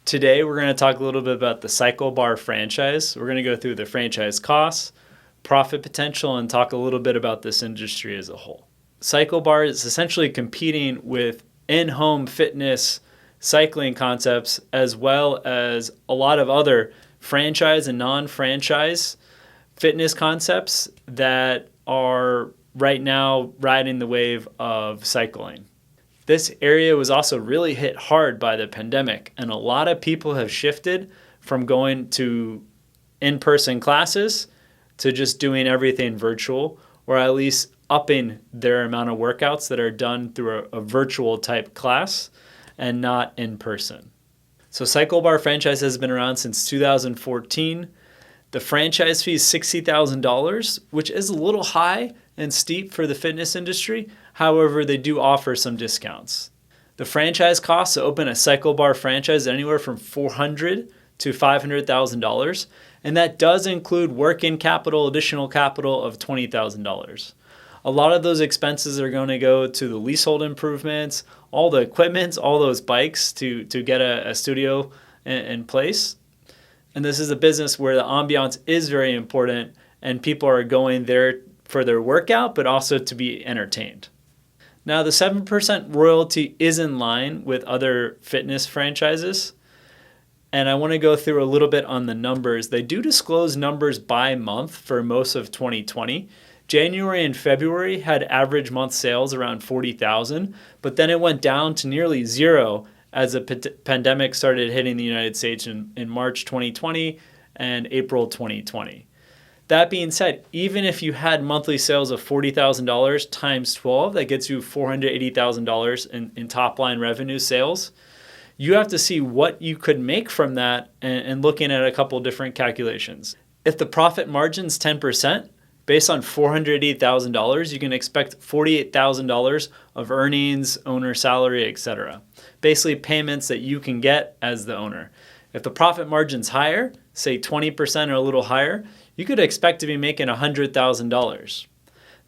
Today, we're going to talk a little bit about the Cyclebar franchise. We're going to go through the franchise costs, profit potential, and talk a little bit about this industry as a whole. Cyclebar is essentially competing with in-home fitness cycling concepts as well as a lot of other franchise and non-franchise fitness concepts that are right now riding the wave of cycling. This area was also really hit hard by the pandemic, and a lot of people have shifted from going to in-person classes to just doing everything virtual, or at least upping their amount of workouts that are done through a virtual type class and not in person. So Cyclebar franchise has been around since 2014. The franchise fee is $60,000, which is a little high and steep for the fitness industry. However, they do offer some discounts. The franchise costs to open a Cyclebar franchise anywhere from $400,000 to $500,000, and that does include working capital, additional capital of $20,000. A lot of those expenses are going to go to the leasehold improvements, all the equipment, all those bikes to get a studio in place. And this is a business where the ambiance is very important and people are going there for their workout, but also to be entertained. Now, the 7% royalty is in line with other fitness franchises. And I want to go through a little bit on the numbers. They do disclose numbers by month for most of 2020. January and February had average month sales around 40,000, but then it went down to nearly zero as the pandemic started hitting the United States in March 2020 and April 2020. That being said, even if you had monthly sales of $40,000 times 12, that gets you $480,000 in top line revenue sales. You have to see what you could make from that and looking at a couple different calculations. If the profit margin's 10%, based on $480,000, you can expect $48,000 of earnings, owner salary, etc. Basically payments that you can get as the owner. If the profit margin's higher, say 20% or a little higher, you could expect to be making $100,000.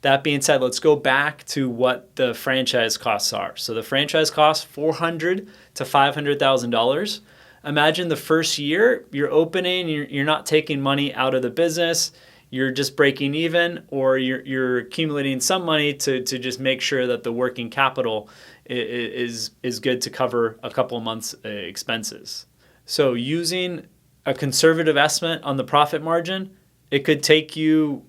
That being said, let's go back to what the franchise costs are. So the franchise costs $400,000 to $500,000. Imagine the first year you're opening, you're not taking money out of the business, you're just breaking even, or you're accumulating some money to just make sure that the working capital is good to cover a couple of months' expenses. So using a conservative estimate on the profit margin, it could take you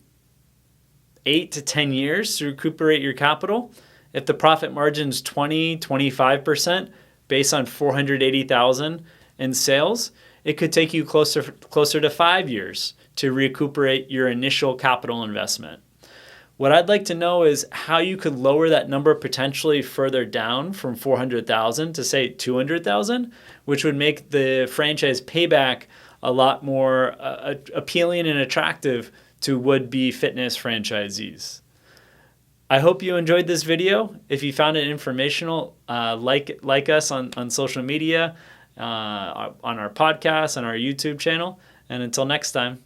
8 to 10 years to recuperate your capital. If the profit margin is 25% based on $480,000 in sales, it could take you closer to 5 years to recuperate your initial capital investment. What I'd like to know is how you could lower that number potentially further down from $400,000 to say $200,000, which would make the franchise payback a lot more appealing and attractive to would-be fitness franchisees. I hope you enjoyed this video. If you found it informational, like us on social media, on our podcast, on our YouTube channel. And until next time.